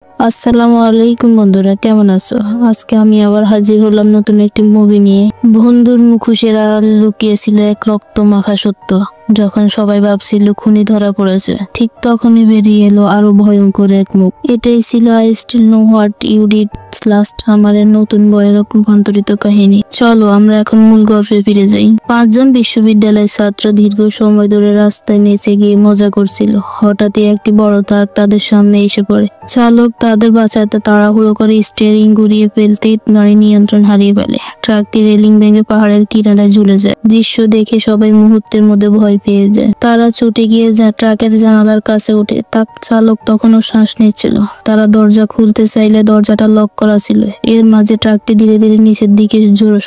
আসসালামু আলাইকুম বন্ধুরা, কেমন আছো? আজকে আমি আবার হাজির হলাম নতুন একটি মুভি নিয়ে। বন্ধুর মুখোশের আড়ালে লুকিয়েছিল এক রক্ত মাখা সত্য। যখন সবাই ভাবছিল খুনি ধরা পড়েছে, ঠিক তখনই বেরিয়ে এলো আরো ভয়ঙ্কর এক মুখ। এটাই ছিল I still know what you did last সামারের নতুন বইয়ের রূপান্তরিত কাহিনী। চলো আমরা এখন মূল গল্পে ফিরে যাই। 5জন বিশ্ববিদ্যালয়ের ছাত্র দীর্ঘ সময় ধরে রাস্তায় নেচে গিয়ে মজা করছিল। হঠাৎই একটি বড় ট্রাক তাদের সামনে এসে পড়ে। চালক তাদের বাঁচাতে তাড়াহুড়ো করে স্টিয়ারিং ঘুরিয়ে ফেলতেই গাড়ি নিয়ন্ত্রণ হারিয়ে ফেলে। ট্রাকটি রেলিং ভেঙে পাহাড়ের কিনারায় ঝুলে যায়। দৃশ্য দেখে সবাই মুহূর্তের মধ্যে ভয় পেয়ে যায়। তারা ছুটে গিয়ে ট্রাকের জানালার কাছে ওঠে। চালক তখনও শ্বাস নিচ্ছিল। তারা দরজা খুলতে চাইলে দরজাটা লক করা ছিল। এর মাঝে ট্রাকটি ধীরে ধীরে নিচের দিকে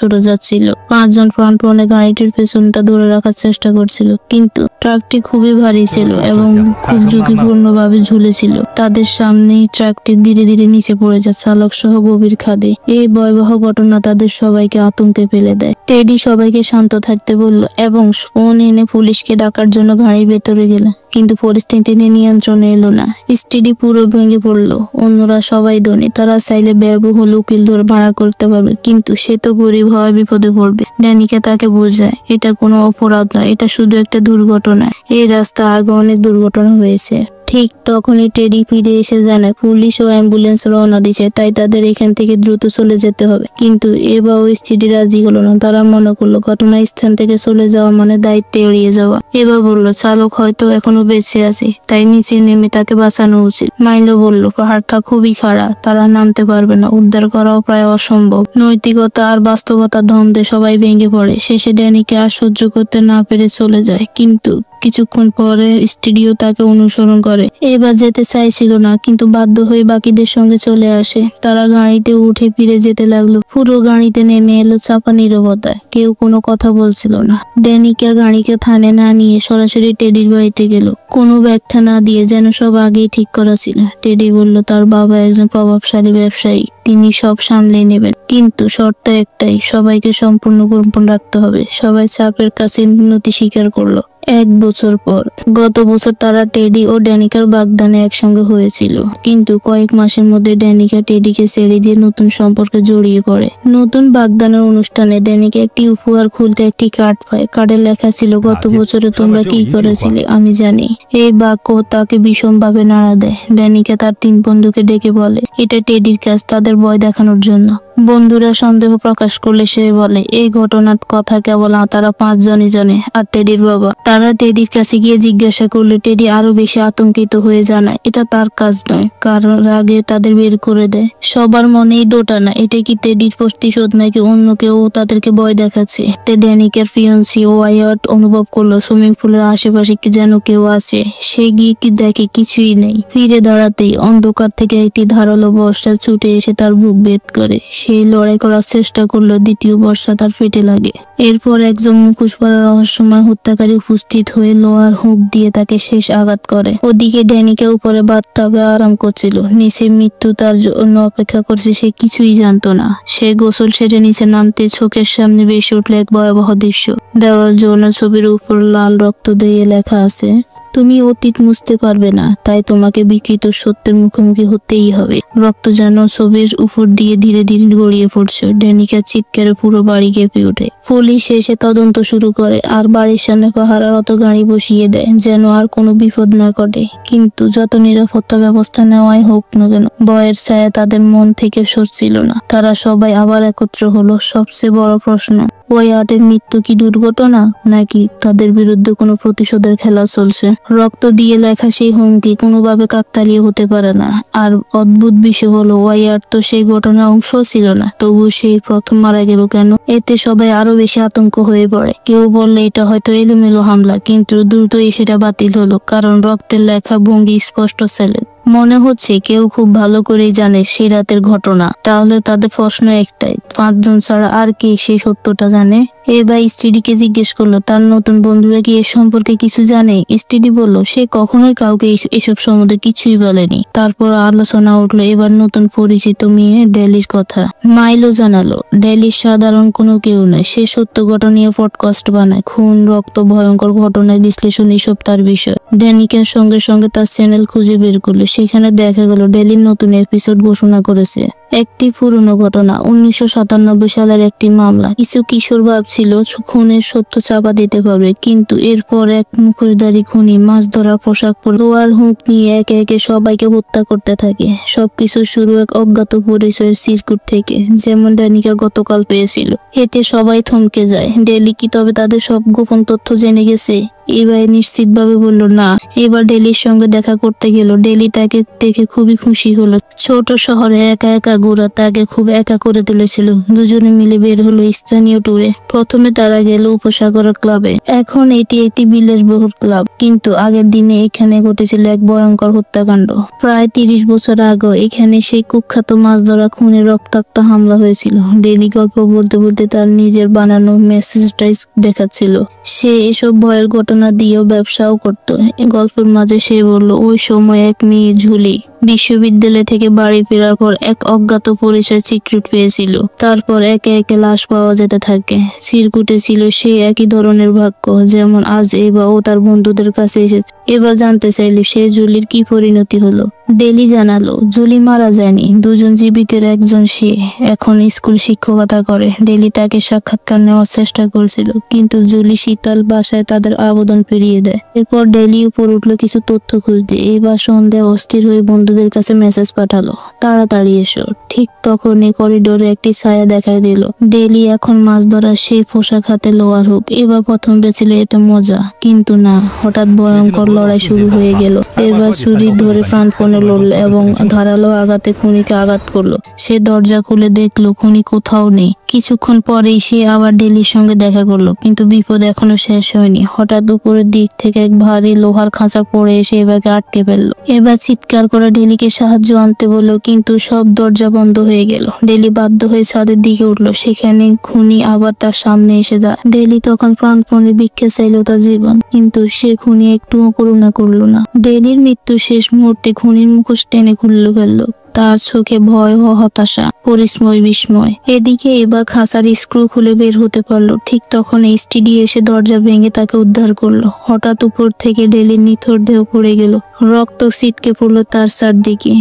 সরে যাচ্ছিল। 5জন প্রাণপণে গাড়িটির পেছনটা ধরে রাখার চেষ্টা করছিল, কিন্তু ট্রাকটি খুবই ভারী ছিল এবং খুব ঝুঁকিপূর্ণ ভাবে ঝুলেছিল। তাদের সামনেই ট্রাকটি ধীরে ধীরে নিচে পড়ে যায়, চালক সহ গভীর খাদে। এই ভয়াবহ ঘটনা তাদের সবাইকে আতঙ্কে ফেলে দেয়। টেডি সবাইকে শান্ত থাকতে বলল এবং ফোন এনে পুলিশকে ডাকার জন্য গাড়ির ভেতরে গেল, কিন্তু পরিস্থিতি নিয়ন্ত্রণে এলো না। স্টেডি পুরো ভেঙে পড়লো। অন্যরা সবাই ধনী, তারা চাইলে ব্যয়বহুল উকিল ধরে ভাড়া করতে পারবে, কিন্তু সে তো গরিব হওয়ায় বিপদে পড়বে। ড্যানিকে তাকে বোঝায় এটা কোনো অপরাধ নয়, এটা শুধু একটা দুর্ঘটনা। এই রাস্তা আগে অনেক দুর্ঘটনা হয়েছে। ঠিক তখনই টেডি ফিরে এসে জানায় পুলিশ ও অ্যাম্বুলেন্স রওনা দিচ্ছে, তাই তাদের এখান থেকে দ্রুত চলে যেতে হবে। কিন্তু এবার স্টেডি রাজি হলো না। তারা মনে করলো ঘটনাস্থান থেকে চলে যাওয়া মানে দায়িত্ব এড়িয়ে যাওয়া। এবার বলল চালক হয়তো এখনো বেঁচে আছে, তাই নিচে নেমে তাকে বাঁচানো উচিত। মাইলো বলল পাহাড়টা খুবই খাড়া, তারা নামতে পারবে না, উদ্ধার করাও প্রায় অসম্ভব। নৈতিকতা আর বাস্তবতার দ্বন্দ্বে সবাই ভেঙে পড়ে। শেষে ড্যানিকে আর সহ্য করতে না পেরে চলে যায়, কিন্তু কিছুক্ষণ পরে স্টুডিও তাকে অনুসরণ করে। এবার যেতে চাইছিল না, কিন্তু বাধ্য হয়ে বাকিদের সঙ্গে চলে আসে। তারা গাড়িতে উঠে ফিরে যেতে লাগলো। পুরো গাড়িতে নেমে এলো চাপা নীরবতা। কেউ কোনো কথা বলছিল না। ড্যানিকা গাড়িকে থানে না নিয়ে সরাসরি টেডির বাড়িতে গেল, কোনো ব্যাখ্যা না দিয়ে, যেন সব আগেই ঠিক করা ছিল। টেডি বলল তার বাবা একজন প্রভাবশালী ব্যবসায়ী, তিনি সব সামলে নেবেন, কিন্তু শর্ত একটাই, সবাইকে সম্পূর্ণ গোপন রাখতে হবে। সবাই চাপের কাছে নতি স্বীকার করলো। 1 বছর পর, গত বছর তারা টেডি ও ড্যানিকার বাগদানে একসঙ্গে হয়েছিল, কিন্তু কয়েক মাসের মধ্যে ড্যানিকা টেডিকে ছেড়ে দিয়ে নতুন সম্পর্কে জড়িয়ে পড়ে। নতুন বাগদানের অনুষ্ঠানে ড্যানিকা একটি উপহার খুলতে একটি কার্ড পায়। কার্ডে লেখা ছিল গত বছরে তোমরা কি করেছিলে আমি জানি। এই বাক্য তাকে ভীষণভাবে নাড়া দেয়। ড্যানিকা তার 3 বন্ধুকে ডেকে বলে এটা টেডির কাজ, তাদের ভয় দেখানোর জন্য। বন্ধুরা সন্দেহ প্রকাশ করলে সে বলে এই ঘটনার কথা কেবল তারা 5 জনই জানে, আর টেডির বাবা। তারা টেডির কাছে গিয়ে জিজ্ঞাসা করলে টেডি আরো বেশি আতঙ্কিত হয়ে জানায় এটা তার কাজ নয়, কারণ আগে তাদের বের করে দেয়। সবার মনেই দোটানা, এটা কি টেডির প্রতিশোধ নাকি অন্য কেউ তাদেরকে ভয় দেখাচ্ছে। ড্যানিকের ফিয়ন্সি ওয়াইয়ার্ড অনুভব করলো সুইমিং পুলের আশেপাশে কি যেন কেউ আছে। সে গিয়ে কি দেখে কিছুই নেই। ফিরে দাঁড়াতেই অন্ধকার থেকে একটি ধারালো বর্ষা ছুটে এসে তার বুক ভেদ করে। সে লড়াই করার চেষ্টা করলো, দ্বিতীয় বর্ষা তার ফেটে লাগে। এরপর একজন মুখোশ পরা রহস্যময় হত্যাকারী উপস্থিত হয়ে লোহার হুক দিয়ে তাকে শেষ আঘাত করে। ওদিকে ড্যানিকে উপরে বাথটাবে আরাম করছিল, নিচে মৃত্যু তার জন্য অপেক্ষা করছে, সে কিছুই জানতো না। সে গোসল সেরে নিচে নামতে চোখের সামনে ভেসে উঠল এক ভয়াবহ দৃশ্য। দেওয়াল জোড়ানো ছবির উপর লাল রক্ত দিয়ে লেখা আছে তুমি অতীত মুছতে পারবে না, তাই তোমাকে বিকৃত সত্যের মুখোমুখি হতেই হবে। রক্ত যেন ছবির উপর দিয়ে ধীরে ধীরে গড়িয়ে পড়ছে। ড্যানিকার চিৎকারে পুরো বাড়ি কেঁপে ওঠে। পুলিশ এসে তদন্ত শুরু করে আর বাড়ির সামনে পাহারার অত গাড়ি বসিয়ে দেয়, যেন আর কোনো বিপদ না ঘটে। কিন্তু যত নিরাপত্তা ব্যবস্থা নেওয়াই হোক না কেন, ভয়ের ছায়া তাদের মন থেকে সরছিল না। তারা সবাই আবার একত্র হলো। সবচেয়ে বড় প্রশ্ন, ওয়াইয়ার্ডের মৃত্যু কি দুর্ঘটনা, নাকি তাদের বিরুদ্ধে কোনো প্রতিশোধের খেলা চলছে? রক্ত দিয়ে লেখা সেই হুমকি কোনোভাবে কাকতালীয় হতে পারে না। আর অদ্ভুত বিষয় হলো ওয়াইয়ার্ড তো সেই ঘটনার অংশ ছিল না, তবু সেই প্রথম মারা গেল কেন? এতে সবাই আরো বেশি আতঙ্ক হয়ে পড়ে। কেউ বললে এটা হয়তো এলোমেলো হামলা, কিন্তু দ্রুতই সেটা বাতিল হলো, কারণ রক্তের লেখা ভঙ্গি স্পষ্ট ছিল। মনে হচ্ছে কেউ খুব ভালো করেই জানে সেই রাতের ঘটনা। তাহলে তাদের প্রশ্ন একটাই, 5 জন ছাড়া আর কে সেই সত্যটা জানে? এবার স্টেডিকে জিজ্ঞেস করলো তার নতুন বন্ধুরা কি এ সম্পর্কে কিছু জানে। স্টেডি বলল সে কখনোই কাউকে এসব সম্বন্ধে কিছুই বলেনি। তারপর আলোচনা উঠলো এবার নতুন পরিচিত মেয়ে ডেলির কথা। মাইলো জানালো ডেলি সাধারণ কোনো কেউ নয়, সে সত্য ঘটনা নিয়ে পডকাস্ট বানায়, খুন, রক্ত, ভয়ঙ্কর ঘটনায় বিশ্লেষণ, এসব তার বিষয়। ড্যানিকের সঙ্গে সঙ্গে তার চ্যানেল খুঁজে বের করলো। সেখানে দেখা গেল ডেলির নতুন এপিসোড ঘোষণা করেছে। একটি পুরনো ঘটনা, 1997 সালের একটি মামলা। কিছু কিশোর ভাবছিল খুনের সত্য চাপা দিতে পারবে, কিন্তু এরপর এক মুখোশধারী খুনি মাছ ধরার পোশাক পরে লোহার হুক নিয়ে একে একে সবাইকে হত্যা করতে থাকে। সবকিছু শুরু এক অজ্ঞাত পরিচয়ের সিরকুট থেকে, যেমন ড্যানিকা গতকাল পেয়েছিল। এতে সবাই থমকে যায়। ডেলি কি তবে তাদের সব গোপন তথ্য জেনে গেছে? এবার নিশ্চিতভাবে বলল না। এবার ডেলির সঙ্গে দেখা করতে গেল। ডেলি তাকে দেখে খুবই খুশি হলো। ছোট শহরে একা একা ঘোরা তাকে খুব একা করে তুলেছিল। দুজনে মিলে বের হলো স্থানীয় ট্যুরে। প্রথমে তারা গেল উপসাগর ক্লাবে। এখন এটি একটি বিলাসবহুল ক্লাব, কিন্তু আগের দিনে এখানে ঘটেছিল এক ভয়ঙ্কর হত্যাকাণ্ড। প্রায় 30 বছর আগে এখানে সেই কুখ্যাত মাছ ধরা খুনের রক্তাক্ত হামলা হয়েছিল। ডেলি গল্প বলতে বলতে তার নিজের বানানো মেসেজটাই দেখাচ্ছিল। সে এসব ভয়ের ঘটনা দিয়েও ব্যবসাও করত। গল্পের মাঝে সে বলল, ওই সময় এক মেয়ে ঝুলি বিশ্ববিদ্যালয় থেকে বাড়ি ফেরার পর এক অজ্ঞাত পরিচয় সিক্রেট পেয়েছিল। তারপর একে একে লাশ পাওয়া যেতে থাকে। সিরকুটে ছিল সেই একই ধরনের ভাগ্য, যেমন আজ এবার ও তার বন্ধুদের কাছে এসেছে। এবার জানতে চাইল সে জুলির কি পরিণতি হলো। ডেলি জানালো, জুলি মারা যায়নি, দুজন জীবিতের একজন সে এখন স্কুল শিক্ষকতা করে। ডেলি তাকে সাক্ষাৎকার নেওয়ার চেষ্টা করেছিল, কিন্তু জুলি শীতল ভাষায় তাদের আবেদন ফিরিয়ে দেয়। এরপর ডেলি উপর উঠলো কিছু তথ্য খুঁজতে। এবার সন্ধ্যায় অস্থির হয়ে বন্ধুদের কাছে মেসেজ পাঠালো, তাড়াতাড়ি এসো। ঠিক তখনই করিডোরে একটি ছায়া দেখাই দিল। ডেলি এখন মাছ ধরার সেই পোশাক হাতে লোহার হুক। এবার প্রথম বেছিল এতে মজা, কিন্তু না, হঠাৎ ভয়ঙ্কর লড়াই শুরু হয়ে গেল। এবার ছুরি ধরে প্রাণপণে লড়লো এবং ধারালো আঘাতে খুনিকে আঘাত করলো। সে দরজা খুলে দেখলো খুনি কোথাও নেই। কিছুক্ষণ পরেই সে আবার ডেলির সঙ্গে দেখা করলো, কিন্তু বিপদ এখনো শেষ হয়নি। হঠাৎ উপরের দিক থেকে এক ভারী লোহার খাঁচা পড়ে এসে এবারকে আটকে ফেললো। এবার চিৎকার করে ডেলিকে সাহায্য আনতে বললো, কিন্তু সব দরজা বন্ধ হয়ে গেল। ডেলি বাধ্য হয়ে ছাদের দিকে উঠলো। সেখানে খুনি আবার তার সামনে এসে দাঁড়ায়। ডেলি তখন প্রাণপণে ভিক্ষা চাইলো তার জীবন, কিন্তু সে খুনি একটুও করুণা করলো না। ডেলির মৃত্যু শেষ মুহূর্তে খুনির মুখোশ টেনে খুললো ফেললো। তার চোখে ভয় ও হতাশা, পরিসময় বিস্ময়। এদিকে এবার খাঁচার স্ক্রু খুলে বের হতে পারলো। ঠিক তখন এসটিডি এসে দরজা ভেঙে তাকে উদ্ধার করলো। হঠাৎ উপর থেকে ডেলির নিথর দেহ পড়ে গেল। রক্ত ছিটকে পড়লো তার চারদিকে।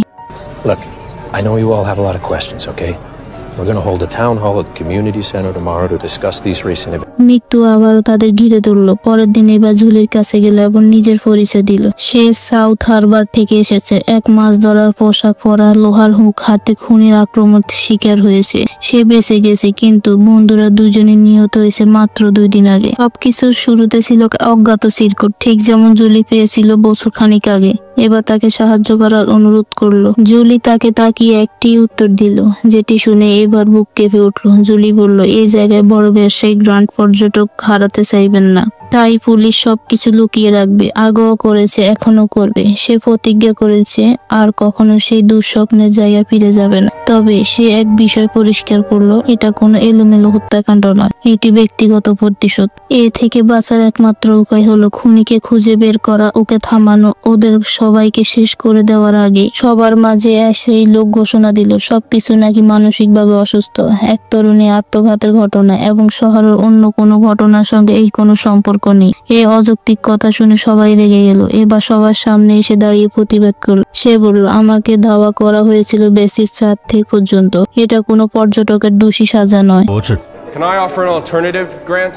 Look, I know you all have a lot of questions, okay? We're going to hold a town hall at the community center tomorrow to discuss these recent events. মৃত্যু আবারও তাদের ঘিরে ধরলো। পরের দিন এবার ঝুলির কাছে গেল এবং নিজের পরিচয় দিল। সে সাউথ হারবার থেকে এসেছে। এক মাছ ধরার পোশাক পরা, লোহার হুক হাতে খুনির আক্রমণ শিকার হয়েছে। সে বেঁচে গেছে, কিন্তু বন্ধুরা দুজনে নিহত হয়েছে মাত্র 2 দিন আগে। সবকিছুর শুরুতে ছিল অজ্ঞাত সিরকুট, ঠিক যেমন জুলি পেয়েছিল বছর খানিক আগে। এবার তাকে সাহায্য করার অনুরোধ করলো। জুলি তাকে তাকিয়ে একটি উত্তর দিল, যেটি শুনে এবার বুক কেঁপে উঠলো। জুলি বলল, এই জায়গায় বড় ব্যবসায়ী গ্রান্ট পর্যটক হারাতে চাইবেন না, তাই পুলিশ সবকিছু লুকিয়ে রাখবে। আগেও করেছে, এখনো করবে। সে প্রতিজ্ঞা করেছে আর কখনো সেই দুঃস্বপ্নের জায়গা ফিরে যাবে না। তবে সে এক বিষয় পরিষ্কার করলো, এটা কোনো এলোমেলো হত্যাকাণ্ড নয়, এটি ব্যক্তিগত প্রতিশোধ। এ থেকে বাঁচার একমাত্র উপায় হলো খুনিকে খুঁজে বের করা, ওকে থামানো, ওদের সবাইকে শেষ করে দেওয়ার আগে। সবার মাঝে সেই লোক ঘোষণা দিল সবকিছু নাকি মানসিকভাবে অসুস্থ। এক তরুণী আত্মঘাতের ঘটনা এবং শহরের অন্য কোনো ঘটনার সঙ্গে এই কোনো সম্পর্ক নেই। এই অযৌক্তিক কথা শুনে সবাই রেগে গেল। এবার সবার সামনে এসে দাঁড়িয়ে প্রতিবাদ করল। সে বলল, আমাকে ধাওয়া করা হয়েছিল বেসিস ছাদ থেকে পর্যন্ত। এটা কোনো পর্যটকের দোষী সাজা নয়। Can I offer an alternative, Grant?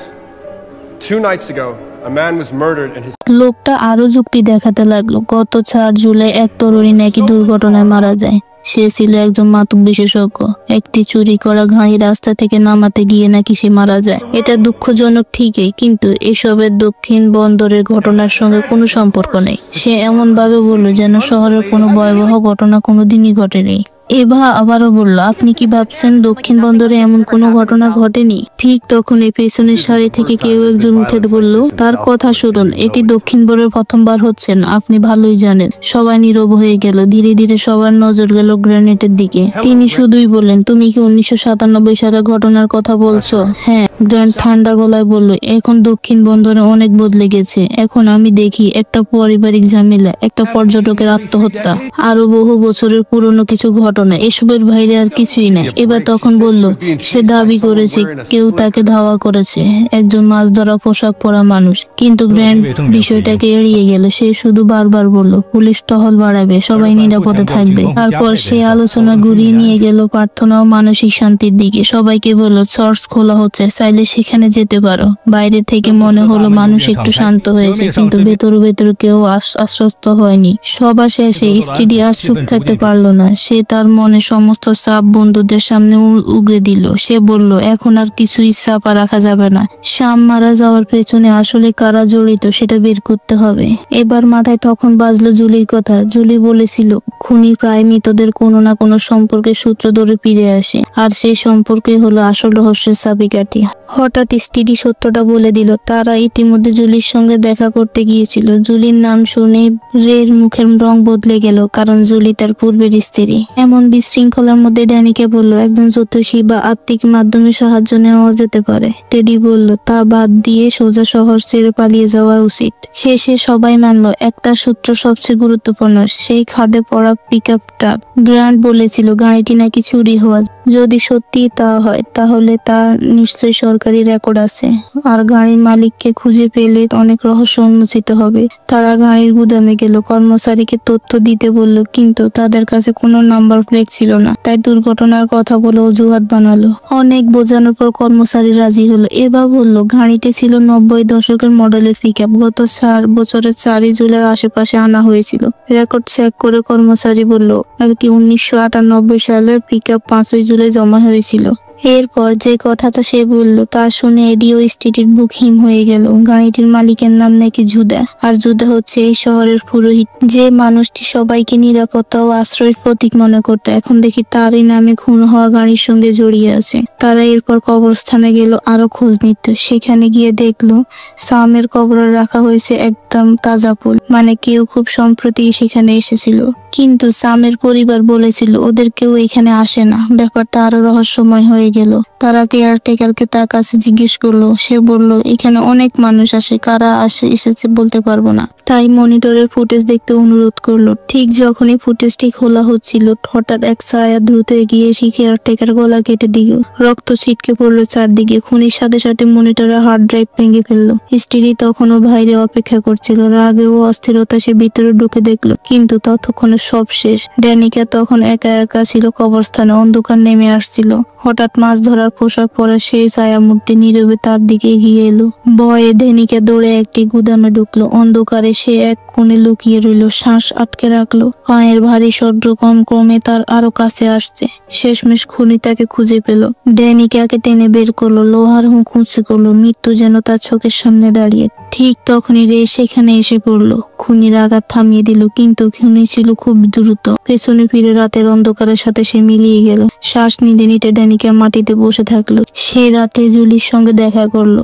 2 nights ago, a man was murdered and his লোকটা আরো যুক্তি দেখাতে লাগলো। গত 4 জুলাই এক তরুণী নাকি দুর্ঘটনায় মারা যায়। সে ছিল একজন মাদক বিশেষজ্ঞ। একটি চুরি করা গাড়ি রাস্তা থেকে নামাতে গিয়ে নাকি সে মারা যায়। এটা দুঃখজনক ঠিকই, কিন্তু এসবের দক্ষিণ বন্দরের ঘটনার সঙ্গে কোনো সম্পর্ক নেই। সে এমন ভাবে বলল যেন শহরের কোনো ভয়াবহ ঘটনা কোনোদিনই ঘটেনি। এভা আবারও বলল, আপনি কি ভাবছেন দক্ষিণ বন্দরে এমন কোনো ঘটনা ঘটেনি? ঠিক তখন এই পেছনের সারি থেকে কেউ একজন উঠে বলল, তার কথা শুনুন, এটি দক্ষিণ বন্দরে প্রথমবার হচ্ছে না, আপনি ভালোই জানেন। সবাই নীরব হয়ে গেল। ধীরে ধীরে সবার নজর গেল গ্রেনেডের দিকে। তিনি শুধুই বললেন, তুমি কি 1997 সালের ঘটনার কথা বলছো? হ্যাঁ, গ্র্যান্ট ঠান্ডা গলায় বলল, এখন দক্ষিণ বন্দরে অনেক বদলে গেছে। এখন আমি দেখি একটা পারিবারিক ঝামেলা, একটা পর্যটকের আত্মহত্যা, আরো বহু বছরের পুরনো কিছু ঘটনা ঘটনা, এসবের বাইরে আর কিছুই নাই। এবার তখন বলল সে দাবি করেছে কেউ তাকে ধাওয়া করেছে, একজন মাছ ধরা পোশাক পরা মানুষ। কিন্তু গ্র্যান্ড বিষয়টাকে এড়িয়ে গেল। সে শুধু বারবার বলল পুলিশ টহল বাড়াবে, সবাই নিরাপদে থাকবে। তারপর সে আলোচনা ঘুরিয়ে নিয়ে গেল প্রার্থনা ও মানসিক শান্তির দিকে। সবাইকে বলল চার্চ খোলা হচ্ছে, চাইলে সেখানে যেতে পারো। বাইরে থেকে মনে হলো মানুষ একটু শান্ত হয়েছে, কিন্তু ভেতরে ভেতরে কেউ আশ্বস্ত হয়নি। সভা শেষে স্টিডি আর চুপ থাকতে পারলো না। সে তার মনে সমস্ত চাপ বন্ধুদের সামনে উগড়ে দিল। সে বলল এখন আর কিছুই চাপা রাখা যাবে না। শাম মারা যাওয়ার পেছনে আসলে কারা জড়িত সেটা বের করতে হবে। এবার মাথায় তখন বাজলো জুলির কথা। জুলি বলেছিল খুনি প্রায় মৃতদের কোনো না কোনো সম্পর্কের সূত্র ধরে ফিরে আসে, আর সেই সম্পর্কে হলো আসল রহস্যের চাবিকাঠি। হঠাৎ স্টিডি সত্যটা বলে দিল, তারা ইতিমধ্যে জুলির সঙ্গে দেখা করতে গিয়েছিল। জুলির নাম শুনে রের মুখের রং বদলে গেল, কারণ জুলি তার পূর্বের স্ত্রী। এমন বিশৃঙ্খলার মধ্যে ড্যানিকে বলল একজন জ্যোতিষী বা আত্মিক মাধ্যমে সাহায্য নেওয়া যেতে পারে। টেডি বলল তা বাদ দিয়ে সোজা শহর ছেড়ে পালিয়ে যাওয়া উচিত। শেষে সবাই মানল একটা সূত্র সবচেয়ে গুরুত্বপূর্ণ, সেই খাদে পড়া পিকআপ ট্রাক। গ্র্যান্ট বলেছিল গাড়িটি নাকি চুরি হওয়া। যদি সত্যি তা হয় তাহলে তা নিশ্চয়ই সরকারি রেকর্ড আছে, আর গাড়ির মালিককে খুঁজে পেলে অনেক রহস্য উন্মোচিত হবে। তারা গাড়ির গুদামে গেল, কর্মচারীকে তথ্য দিতে বলল, কিন্তু তাদের কাছে কোনো নাম্বার প্লেট ছিল না। তাই দুর্ঘটনার কথা বলে অজুহাত বানালো। অনেক বোঝানোর পর কর্মচারী রাজি হলো। এবার বলল গাড়িটি ছিল 90 দশকের মডেলের পিকআপ, গত 4 বছরের 4 জুলাই আশেপাশে আনা হয়েছিল। রেকর্ড চেক করে কর্মচারী বলল আর কি 1998 সালের পিকআপ 5 জুলাই জমা হয়েছিল। এরপর যে কথাটা সে বলল তা শুনে এডি ও স্টিডির বুক হিম হয়ে গেল। গাড়িটির মালিকের নাম নাকি জুদা, আর জুদা হচ্ছে এই শহরের পুরোহিত, যে মানুষটি সবাইকে নিরাপত্তা ও আশ্রয়ের প্রতীক মনে করতো। এখন দেখি তারই নামে খুন হওয়া গাড়ির সঙ্গে জড়িয়ে আছে। তারা এরপর কবরস্থানে গেল আরো খোঁজ নিতে। সেখানে গিয়ে দেখলো সামের কবরে রাখা হয়েছে একদম তাজা ফুল, মানে কেউ খুব সম্প্রতি সেখানে এসেছিল। কিন্তু সামের পরিবার বলেছিল ওদের কেউ এখানে আসে না। ব্যাপারটা আরো রহস্যময় হয়ে গেল। তারা কেয়ারটেকারকে তার কাছে জিজ্ঞেস করলো। সে বলল এখানে অনেক মানুষ আসে, কারা এসেছে বলতে পারবো না। তাই মনিটরের ফুটেজ দেখতে অনুরোধ করলো। ঠিক যখনই ফুটেজটি খোলা হচ্ছিল হঠাৎ এক ছায়া দ্রুত এগিয়ে এসে কেয়ারটেকার গলা কেটে দিল। রক্ত ছিটকে পড়লো চারদিকে। খুনির সাথে সাথে মনিটরের হার্ড ড্রাইভ ভেঙে ফেললো। স্ত্রী তখনও বাইরে অপেক্ষা করছিল। রাগে ও অস্থিরতা সে ভিতরে ঢুকে দেখলো, কিন্তু ততক্ষণে সব শেষ। ড্যানিকা তখন একা একা ছিল কবরস্থানে। অন্ধকার নেমে আসছিল। হঠাৎ মাছ ধরার পোশাক পরা সেই ছায়ামূর্তি নীরবে তার দিকে এগিয়ে এলো। ভয়ে ড্যানিকা দৌড়ে একটি গুদামে ঢুকলো। অন্ধকারে সে এক কোণে লুকিয়ে রইল, শ্বাস আটকে রাখলো। পায়ের ভারী শব্দ ক্রমে তার আরো কাছে আসছে। শেষমেশ খুনি তাকে খুঁজে পেল। ড্যানিকাকে টেনে বের করলো, লোহার মুখ উঁচু করলো, মৃত্যু যেন তার চোখের সামনে দাঁড়িয়ে। ঠিক তখনই রে সেখানে এসে পড়লো। খুনির আঘাত থামিয়ে দিল, কিন্তু খুনি ছিল খুব দ্রুত। পেছনে ফিরে রাতের অন্ধকারের সাথে সে মিলিয়ে গেল। শ্বাস নিতে নিতে ড্যানিকা মাটিতে বসে থাকলো। সে রাতে জুলির সঙ্গে দেখা করলো।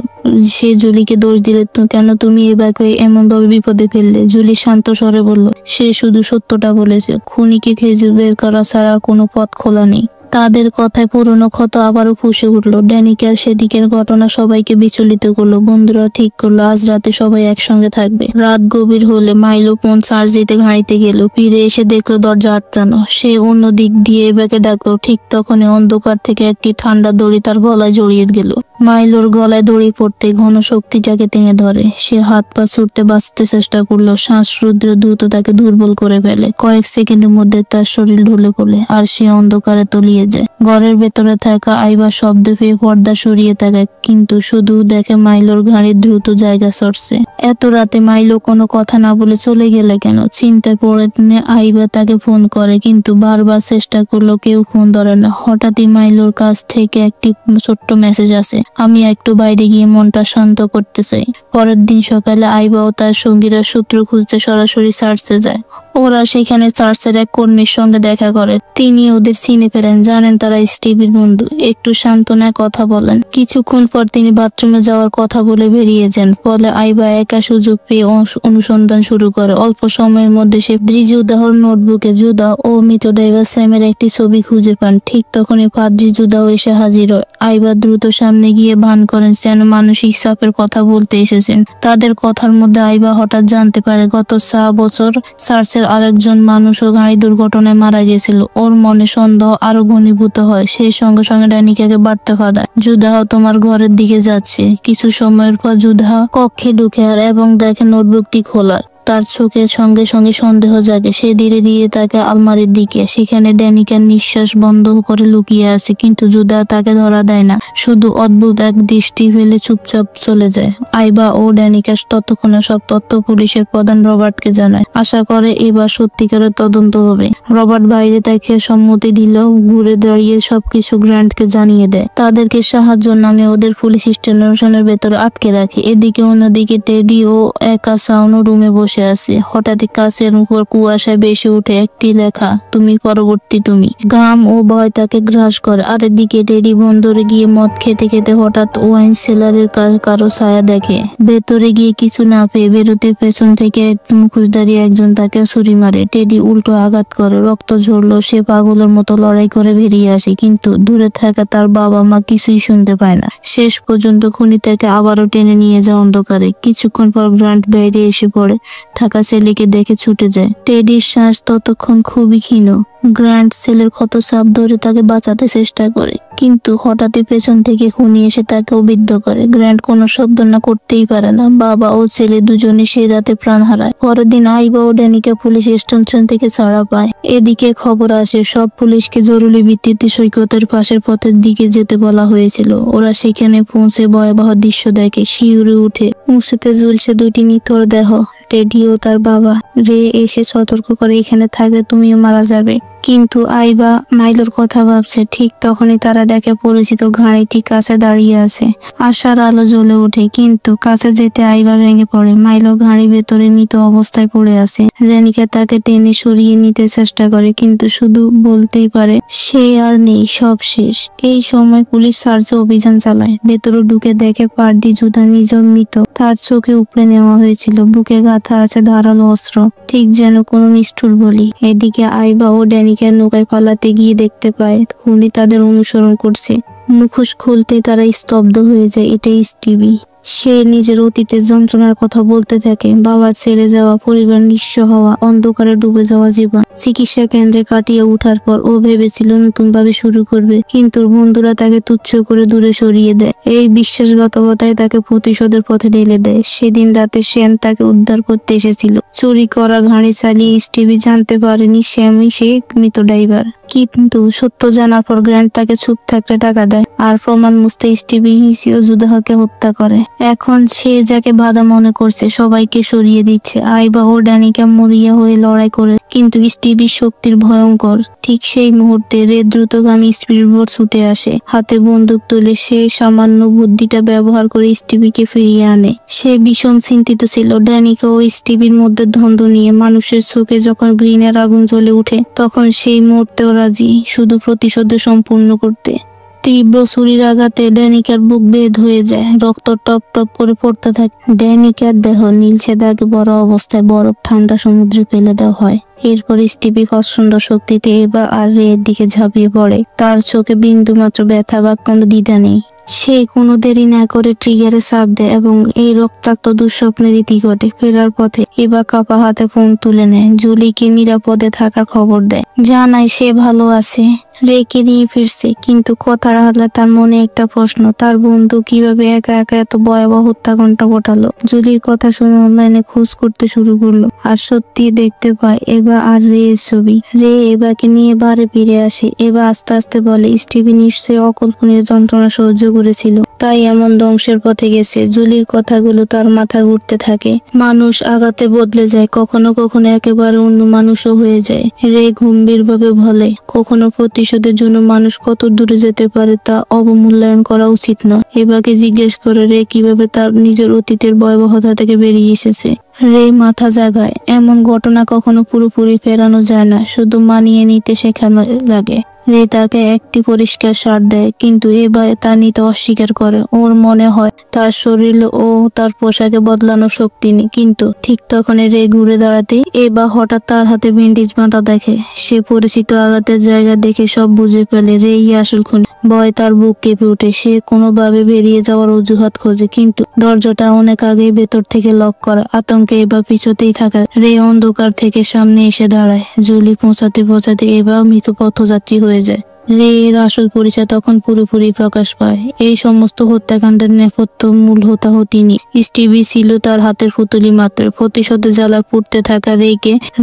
সে জুলিকে দোষ দিলে, কেন তুমি এবারে এমন ভাবে বিপদে ফেললে? জুলি শান্ত স্বরে বলল, সে শুধু সত্যটা বলেছে। খুনিকে খুঁজে বের করা ছাড়া কোনো পথ খোলা নেই। তাদের কথায় পুরনো ক্ষত আবারও ফুসে উঠলো। ড্যানিকার সেদিকের ঘটনা সবাইকে বিচলিত করলো। বন্ধুরা ঠিক করলো আজ রাতে সবাই একসঙ্গে থাকবে। রাত গভীর হলে মাইলো ফোন চার্জ দিতে গাড়িতে গেল। ফিরে এসে দেখলো দরজা আটকানো। সে অন্য দিক দিয়ে এবাকে ডাকলো। ঠিক তখনই অন্ধকার থেকে একটি ঠান্ডা দড়ি তার গলায় জড়িয়ে গেল। মাইলোর গলায় দড়ি পড়তে ঘন শক্তিটাকে টেনে ধরে। সে হাত পা ছুটতে বাঁচতে চেষ্টা করলো। শ্বাসরুদ্র দ্রুত তাকে দুর্বল করে ফেলে। কয়েক সেকেন্ডের মধ্যে তার শরীর ঢলে পড়ে, আর সে অন্ধকারে তলিয়ে যায়। ঘরের ভেতরে থাকা আইবা শব্দ পেয়ে পর্দা সরিয়ে তাকায়, কিন্তু শুধু দেখে মাইলোর ঘাড়ি দ্রুত জায়গা সরছে। এত রাতে মাইলো কোনো কথা না বলে চলে গেলে কেন? চিন্তায় পড়ে আইবা তাকে ফোন করে, কিন্তু বারবার চেষ্টা করলো, কেউ ফোন ধরে না। হঠাৎই মাইলোর কাছ থেকে একটি ছোট্ট মেসেজ আসে, আমি একটু বাইরে গিয়ে মনটা শান্ত করতে চাই। পরের দিন সকালে আইবা ও তার সঙ্গীরা সূত্র খুঁজতে সরাসরি চার্চে যায়। ওরা সেখানে চার্চের এক কর্মীর সঙ্গে দেখা করে। তিনি ওদের চিনে ফেলেন, জানেন তারা স্টিভির বন্ধু। একটু সান্ত্বনায় কথা বলেন। কিছুক্ষণ পর তিনি বাথরুমে যাওয়ার কথা বলে বেরিয়ে যান। ফলে আইবা একা সুযোগ পেয়ে অনুসন্ধান শুরু করে। অল্প সময়ের মধ্যে সে জুদাহর নোটবুকে জুদা ও মৃত ড্রাইভার স্যামের একটি ছবি খুঁজে পান। ঠিক তখনই পাদ্রি জুদাও এসে হাজির হয়। আইবা দ্রুত সামনে গিয়ে গিয়ে ভান করেন যেন মানসিক চাপের কথা বলতে এসেছেন। তাদের কথার মধ্যে আইবা হঠাৎ জানতে পারে গত 6 বছর চার্চের আরেকজন মানুষও গাড়ি দুর্ঘটনায় মারা গেছিল। ওর মনে সন্দেহ আরো ঘনীভূত হয়। সেই সঙ্গে সঙ্গে ড্যানিকাকে বার্তা পাঠায়, জুদাহ তোমার ঘরের দিকে যাচ্ছে। কিছু সময়ের পর জুদাহ কক্ষে ঢুকে এবং দেখে নোটবুকটি খোলা। তার চোখের সঙ্গে সঙ্গে সন্দেহ জাগে। সে ধীরে ধীরে তাকে আলমারির দিকে, সেখানে ড্যানিকার নিঃশ্বাস বন্ধ করে লুকিয়ে আছে, কিন্তু জুদা তাকে ধরা দেয় না, শুধু অদ্ভুত এক দৃষ্টি ফেলে চুপচাপ চলে যায়। আইবা ও ড্যানিকা ততক্ষণে সব তথ্য পুলিশের প্রধান রবার্টকে জানায়, আশা করে এবার সত্যিকারের তদন্ত হবে। রবার্ট বাইরে তাকে সম্মতি দিল, ঘুরে দাঁড়িয়ে সবকিছু গ্র্যান্টকে জানিয়ে দেয়। তাদেরকে সাহায্য নামে ওদের পুলিশ স্টেশনের ভেতরে আটকে রাখে। এদিকে অন্যদিকে টেডি ও একা সাউন্ড রুমে বসে আছে। হঠাৎই কাছের উপর কুয়াশায় বেশি উঠে একটি লেখা, তুমি পরবর্তী তুমি। ঘাম ও ভয় তাকে গ্রাস করে। আরেকদিকে টেডি বন্দরে গিয়ে মদ খেতে খেতে হঠাৎ ওয়াইন সেলারের কারো ছায়া দেখে। ভেতরে গিয়ে কিছু না পেয়ে বেরোতে পেছন থেকে মুখোশধারী একজন তাকে ছুরি মারে। টেডি উল্টো আঘাত করে, রক্ত ঝরলো। সে পাগলের মতো লড়াই করে বেরিয়ে আসে, কিন্তু দূরে থাকা তার বাবা মা কিছুই শুনতে পায় না। শেষ পর্যন্ত খুনি তাকে আবারও টেনে নিয়ে যায় অন্ধকারে। কিছুক্ষণ পর গ্রান্ট বাইরে এসে পড়ে থাকা ছেলেকে দেখে ছুটে যায়। টেডির শ্বাস ততক্ষণ খুবই ক্ষীণ। গ্রান্ট ছেলের ক্ষত চাপ ধরে তাকে বাঁচাতে চেষ্টা করে, কিন্তু হঠাৎই পেছন থেকে খুনি এসে তাকে অবিদ্ধ করে। গ্রান্ট কোনো শব্দ না করতেই পারে না। বাবা ও ছেলে দুজনে সেই রাতে প্রাণ হারায়। পরের দিন আইবা ও ড্যানিকা পুলিশ স্টেশন থেকে ছাড়া পায়। এদিকে খবর আসে সব পুলিশকে জরুরি ভিত্তিতে সৈকতের পাশের পথের দিকে যেতে বলা হয়েছিল। ওরা সেখানে পৌঁছে ভয়াবহ দৃশ্য দেখে, শিউরে উঠে। উঁচুতে ঝুলছে দুটি নিথর দেহ। টেডি ও তার বাবা। রে এসে সতর্ক করে, এখানে থাকলে তুমিও মারা যাবে। কিন্তু আইবা মাইলোর কথা ভাবছে। ঠিক তখনই তারা দেখে পরিচিত গাড়িটি কাছে দাঁড়িয়ে আছে। আশার আলো জ্বলে ওঠে, কিন্তু কাছে যেতে আইবা ভেঙে পড়ে। মাইলো গাড়ি ভেতরে মৃত অবস্থায় পড়ে আছে। ড্যানিকা তাকে টেনে সরিয়ে নিতে চেষ্টা করে, কিন্তু শুধু বলতেই পারে সে আর নেই, সব শেষ। এই সময় পুলিশ সার্চে অভিযান চালায়। ভেতরে ঢুকে দেখে পার্দি জুদা নিজের মৃত। তার চোখে উপড়ে নেওয়া হয়েছিল, বুকে গাঁথা আছে ধারালো অস্ত্র, ঠিক যেন কোনো নিষ্ঠুর বলি। এদিকে আইবা ও ড্যানিকা নৌকায় পালাতে গিয়ে দেখতে পায় খুনি তাদের অনুসরণ করছে। মুখোশ খুলতে তারা স্তব্ধ হয়ে যায়। এটাই স্টিভি। সে নিজের অতীতের যন্ত্রণার কথা বলতে থাকে, বাবা ছেড়ে যাওয়া, পরিবার নিঃস্ব হওয়া, অন্ধকারে ডুবে যাওয়া জীবন। চিকিৎসা কেন্দ্রে কাটিয়ে ওঠার পর ও ভেবেছিল নতুন ভাবে শুরু করবে, কিন্তু বন্ধুরা তাকে তুচ্ছ করে দূরে সরিয়ে দেয়। এই বিশ্বাসঘাতকতায় তাকে প্রতিশোধের পথে ঢেলে দেয়। সেদিন রাতে শ্যাম তাকে উদ্ধার করতে এসেছিল। চুরি করা গাড়ি চালিয়ে স্টিভি জানতে পারেনি শ্যামই সে মৃত ড্রাইভার। কিন্তু সত্য জানার পর গ্র্যান্ট তাকে চুপ থাকতে টাকা দেয়, আর প্রমাণ মুছতে স্টিভি হিসিও জুদাহকে হত্যা করে। এখন সে যাকে বাধা মনে করছে সবাইকে সরিয়ে দিচ্ছে। আইবা ও ড্যানিকা মরিয়া হয়ে লড়াই করে, কিন্তু স্টিভির শক্তির ভয়ঙ্কর। ঠিক সেই মুহূর্তে রে দ্রুতগামী স্পিডবোট ছুটে আসে। হাতে বন্দুক তুলে সে সামান্য বুদ্ধিটা ব্যবহার করে স্টিভিকে ফিরিয়ে আনে। সে ভীষণ চিন্তিত ছিল ড্যানিকা ও স্টিভির মধ্যে দ্বন্দ্ব নিয়ে। মানুষের চোখে যখন গ্রিনের আগুন জ্বলে উঠে, তখন সেই মুহূর্তেও রাজি, শুধু প্রতিশোধ সম্পূর্ণ করতে। তীব্র ছুরির আঘাতে ড্যানিকার বুক বেদ হয়ে যায়, রক্ত টপ টপ করে পড়তে থাকে। ড্যানিকার দেহ নীলচে দাগে বড় অবস্থায় বরফ ঠান্ডা সমুদ্রে ফেলে দেওয়া হয়। এরপর স্টিভি প্রচন্ড শক্তিতে এবার আর রের দিকে ঝাঁপিয়ে পড়ে। তার চোখে বিন্দু মাত্র ব্যথা বা কোনো দ্বিধা নেই। সে কোনো দেরি না করে ট্রিগারে চাপ দেয় এবং এই রক্তাক্ত দুঃস্বপ্নের রীতি ঘটে। ফেরার পথে এবার কাপা হাতে ফোন তুলে নেয়, জুলিকে নিরাপদে থাকার খবর দেয়, জানায় সে ভালো আছে, রেকে নিয়ে ফিরছে। কিন্তু কথা হলে তার মনে একটা প্রশ্ন, তার বন্ধু কিভাবে একা একা এত ভয়াবহ হত্যাকাণ্ড ঘটালো। জুলির কথা শুনে অনলাইনে খোঁজ করতে শুরু করলো, আর সত্যি দেখতে পায় এবা আর রে এর ছবি। রে এবাকে নিয়ে বাড়ি ফিরে আসে। এবা আস্তে আস্তে বলে স্টিভি নিশ্চয়ই অকল্পনীয় যন্ত্রণা সহ্য করেছিল, তাই এমন ধ্বংসের পথে গেছে। জুলির কথাগুলো তার মাথা ঘুরতে থাকে। মানুষ আঘাতে বদলে যায়, কখনো কখনো একেবারে অন্য মানুষও হয়ে যায়। রে গম্ভীর ভাবে বলে, কখনো প্রতিশোধের জন্য মানুষ কত দূরে যেতে পারে তা অবমূল্যায়ন করা উচিত নয়। এবাকে জিজ্ঞেস করে রে কিভাবে তার নিজের অতীতের ভয়াবহতা থেকে বেরিয়ে এসেছে। রে মাথা জাগায়, এমন ঘটনা কখনো পুরোপুরি ফেরানো যায় না, শুধু মানিয়ে নিতে শেখানো লাগে। রে তাকে একটি পরিষ্কার সার দেয়, কিন্তু এবার তা নিতে অস্বীকার করে। ওর মনে হয় তার শরীর ও তার পোশাকে বদলানোর শক্তি নেই। কিন্তু ঠিক তখনই রে ঘুরে দাঁড়াতে এবার হঠাৎ তার হাতে ব্যান্ডেজ বাঁধা দেখে। সে পরিচিত আঘাতের জায়গা দেখে সব বুঝে ফেলে রেই আসল খুনি। ভয় তার বুক কেঁপে ওঠে। সে কোনোভাবে বেরিয়ে যাওয়ার অজুহাত খোঁজে, কিন্তু দরজাটা অনেক আগেই ভেতর থেকে লক করা। আতঙ্কে এবা পিছতেই থাকা রে অন্ধকার থেকে সামনে এসে দাঁড়ায়। জুলি পৌঁছাতে পৌঁছাতে এবা মৃত পথযাত্রী হয়ে যায়। রে এর আসল পরিচয় তখন পুরোপুরি প্রকাশ পায়। এই সমস্ত হত্যাকাণ্ডের নেপথ্য মূল হতাহতিনি। স্টিভি ছিল তার হাতের পুতুলি মাত্র। প্রতিশোধে জ্বালা পুড়তে থাকা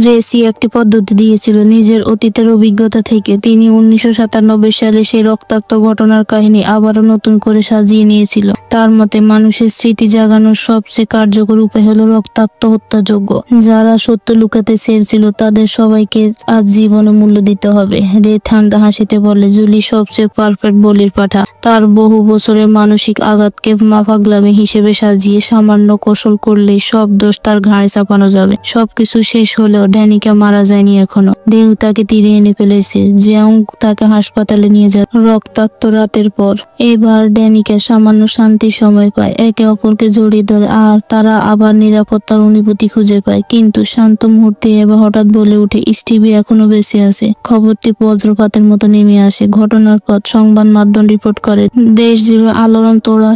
রেসি একটি পদ্ধতি দিয়েছিল নিজের অতীতের অভিজ্ঞতা থেকে। তিনি 1997 সালে সেই রক্তাক্ত ঘটনার কাহিনী আবারও নতুন করে সাজিয়ে নিয়েছিল। তার মতে মানুষের স্মৃতি জাগানোর সবচেয়ে কার্যকর উপায় হলো রক্তাক্ত হত্যাযজ্ঞ। যারা সত্য লুকাতে চেয়েছিল তাদের সবাইকে আজ জীবনে মূল্য দিতে হবে। রে ঠান্ডা হাসিতে বলে, জুলি সবচেয়ে পারফেক্ট বলির পাঠা। তার বহু বছরের মানসিক আঘাতকে পাগলামি হিসেবে সাজিয়ে সামান্য কৌশল করলেই সব দোষ তার ঘাড়ে চাপানো যাবে। সবকিছু শেষ হলেও ড্যানিকা মারা যায়নি এখনো। দেউ তাকে তীরে এনে ফেলেছে। জিয়াং তাকে হাসপাতালে নিয়ে যায় রক্তাক্ত রাতের পর। এবার ড্যানিকা সামান্য শান্তির সময় পায়, একে অপরকে জড়িয়ে ধরে আর তারা আবার নিরাপত্তার অনুভূতি খুঁজে পায়। কিন্তু শান্ত মুহূর্তে এবার হঠাৎ বলে উঠে স্টিভি এখনো বেঁচে আছে। খবরটি বজ্রপাতের মতো নেমে আসে। ঘটনার পর সংবাদ মাধ্যম রিপোর্ট করে দেশ জুড়ে আলোড়ন তোড়া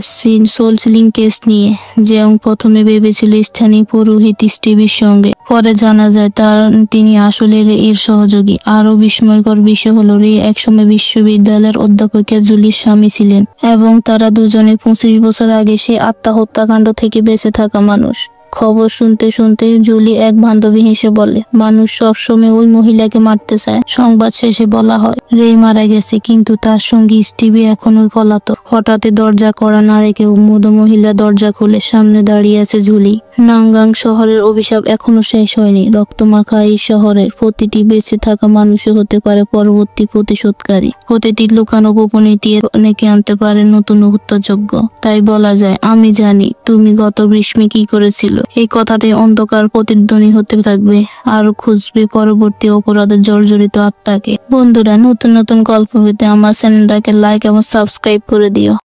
সোল সিলিং কেস নিয়ে। জিয়াং প্রথমে ভেবেছিল স্থানীয় পুরোহিত স্টিভির সঙ্গে, পরে জানা যায় তিনি আসলে এর সহযোগী। আরো বিস্ময়কর বিষয় হলো রে একসময় বিশ্ববিদ্যালয়ের অধ্যাপকা জুলির স্বামী ছিলেন এবং তারা দুজনে 25 বছর আগে সেই আত্মহত্যাকাণ্ড থেকে বেঁচে থাকা মানুষ। খবর শুনতে শুনতে জুলি এক বান্ধবী হেসে বলে, মানুষ সবসময় ওই মহিলাকে মারতে চায়। সংবাদ শেষে বলা হয় রে মারা গেছে, কিন্তু তার সঙ্গী স্টিভি এখনো পলাতক। হঠাৎ দরজা কড়া না রেখে মুদ মহিলা দরজা খুলে সামনে দাঁড়িয়ে আছে জুলি। নাঙ্গাং শহরের অভিশাপ এখনো শেষ হয়নি। রক্তমাখা এই শহরের প্রতিটি বেঁচে থাকা মানুষই হতে পারে পরবর্তী প্রতিশোধকারী। প্রতিটি লুকানো গোপনীতি অনেকে আনতে পারে নতুন হত্যাযজ্ঞ। তাই বলা যায়, আমি জানি তুমি গত গ্রীষ্মে কি করেছিল। এই কথাটাই অন্ধকার প্রতিধ্বনি হতে থাকবে আর খুঁজবে পরবর্তী অপরাধের জর্জরিত আত্মাকে। বন্ধুরা, নতুন নতুন গল্প পেতে আমার চ্যানেলটাকে লাইক এবং সাবস্ক্রাইব করে দিও।